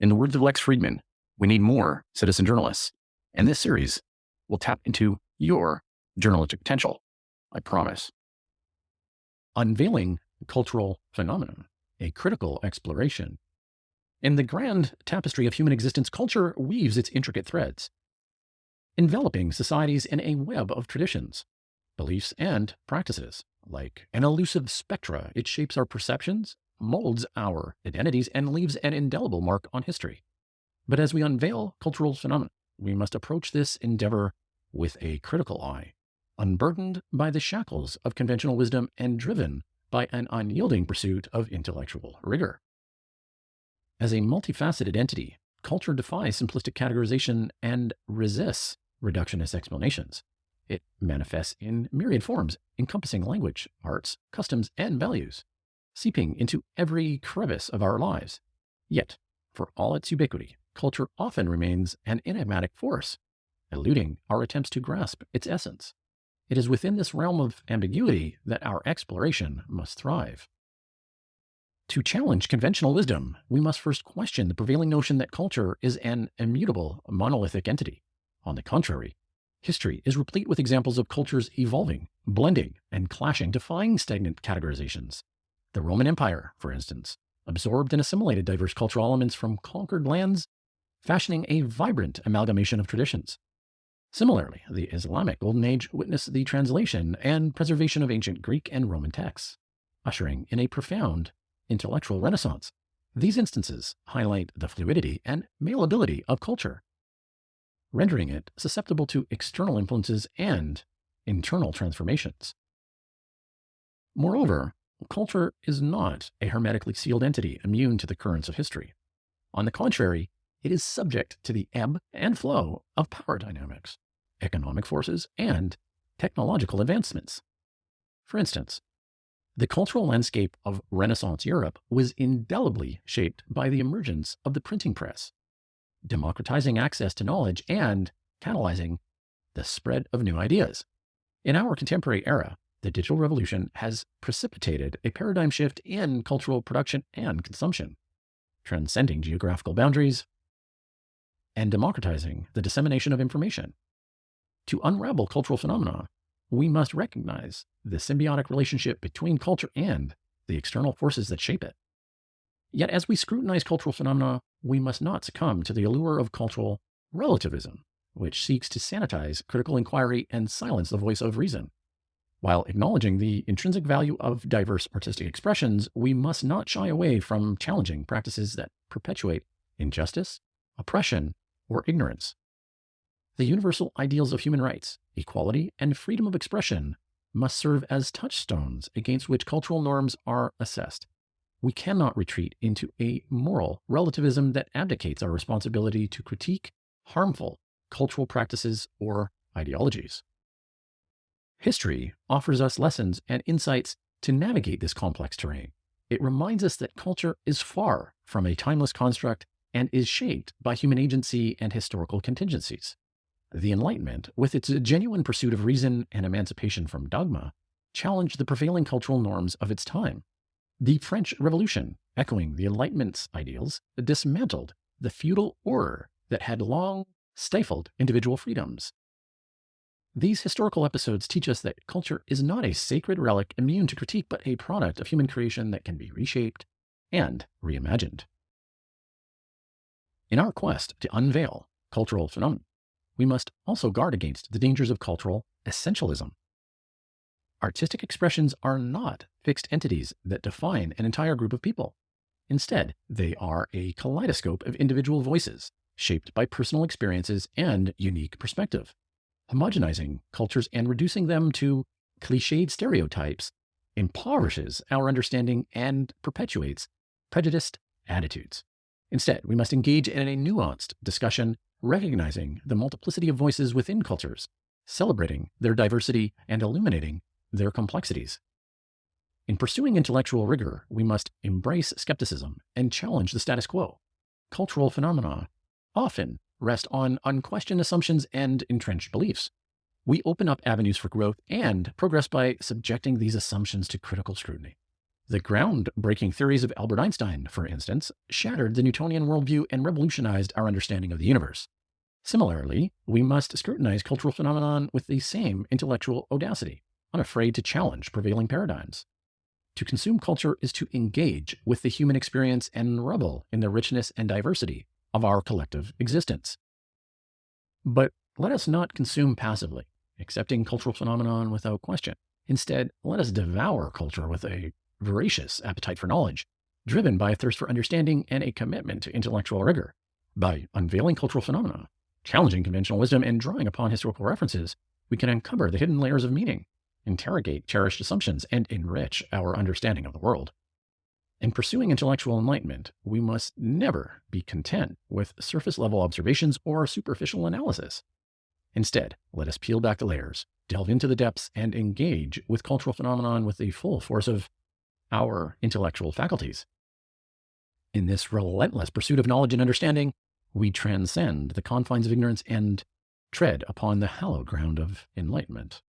In the words of Lex Friedman, we need more citizen journalists. And this series will tap into your journalistic potential. I promise. Unveiling cultural phenomenon, a critical exploration. In the grand tapestry of human existence, culture weaves its intricate threads, enveloping societies in a web of traditions, beliefs, and practices. Like an elusive spectra, it shapes our perceptions, molds our identities, and leaves an indelible mark on history. But as we unveil cultural phenomena, we must approach this endeavor with a critical eye, unburdened by the shackles of conventional wisdom and driven by an unyielding pursuit of intellectual rigor. As a multifaceted entity, culture defies simplistic categorization and resists reductionist explanations. It manifests in myriad forms, encompassing language, arts, customs, and values, seeping into every crevice of our lives. Yet, for all its ubiquity, culture often remains an enigmatic force, eluding our attempts to grasp its essence. It is within this realm of ambiguity that our exploration must thrive. To challenge conventional wisdom, we must first question the prevailing notion that culture is an immutable, monolithic entity. On the contrary, history is replete with examples of cultures evolving, blending, and clashing, defying stagnant categorizations. The Roman Empire, for instance, absorbed and assimilated diverse cultural elements from conquered lands, fashioning a vibrant amalgamation of traditions. Similarly, the Islamic Golden Age witnessed the translation and preservation of ancient Greek and Roman texts, ushering in a profound intellectual renaissance. These instances highlight the fluidity and malleability of culture, rendering it susceptible to external influences and internal transformations. Moreover, culture is not a hermetically sealed entity immune to the currents of history. On the contrary, it is subject to the ebb and flow of power dynamics, economic forces, and technological advancements. For instance, the cultural landscape of Renaissance Europe was indelibly shaped by the emergence of the printing press, democratizing access to knowledge and catalyzing the spread of new ideas. In our contemporary era, the digital revolution has precipitated a paradigm shift in cultural production and consumption, transcending geographical boundaries and democratizing the dissemination of information. To unravel cultural phenomena, we must recognize the symbiotic relationship between culture and the external forces that shape it. Yet as we scrutinize cultural phenomena, we must not succumb to the allure of cultural relativism, which seeks to sanitize critical inquiry and silence the voice of reason. While acknowledging the intrinsic value of diverse artistic expressions, we must not shy away from challenging practices that perpetuate injustice, oppression, or ignorance. The universal ideals of human rights, equality, and freedom of expression must serve as touchstones against which cultural norms are assessed. We cannot retreat into a moral relativism that abdicates our responsibility to critique harmful cultural practices or ideologies. History offers us lessons and insights to navigate this complex terrain. It reminds us that culture is far from a timeless construct and is shaped by human agency and historical contingencies. The Enlightenment, with its genuine pursuit of reason and emancipation from dogma, challenged the prevailing cultural norms of its time. The French Revolution, echoing the Enlightenment's ideals, dismantled the feudal order that had long stifled individual freedoms. These historical episodes teach us that culture is not a sacred relic immune to critique, but a product of human creation that can be reshaped and reimagined. In our quest to unveil cultural phenomena, we must also guard against the dangers of cultural essentialism. Artistic expressions are not fixed entities that define an entire group of people. Instead, they are a kaleidoscope of individual voices, shaped by personal experiences and unique perspective. Homogenizing cultures and reducing them to cliched stereotypes impoverishes our understanding and perpetuates prejudiced attitudes. Instead, we must engage in a nuanced discussion, recognizing the multiplicity of voices within cultures, celebrating their diversity, and illuminating their complexities. In pursuing intellectual rigor, we must embrace skepticism and challenge the status quo. Cultural phenomena often rest on unquestioned assumptions and entrenched beliefs. We open up avenues for growth and progress by subjecting these assumptions to critical scrutiny. The groundbreaking theories of Albert Einstein, for instance, shattered the Newtonian worldview and revolutionized our understanding of the universe. Similarly, we must scrutinize cultural phenomenon with the same intellectual audacity, unafraid to challenge prevailing paradigms. To consume culture is to engage with the human experience and revel in the richness and diversity of our collective existence. But let us not consume passively, accepting cultural phenomenon without question. Instead, let us devour culture with a voracious appetite for knowledge, driven by a thirst for understanding and a commitment to intellectual rigor. By unveiling cultural phenomena, challenging conventional wisdom, and drawing upon historical references, we can uncover the hidden layers of meaning, interrogate cherished assumptions, and enrich our understanding of the world. In pursuing intellectual enlightenment, we must never be content with surface-level observations or superficial analysis. Instead, let us peel back the layers, delve into the depths, and engage with cultural phenomenon with the full force of our intellectual faculties. In this relentless pursuit of knowledge and understanding, we transcend the confines of ignorance and tread upon the hallowed ground of enlightenment.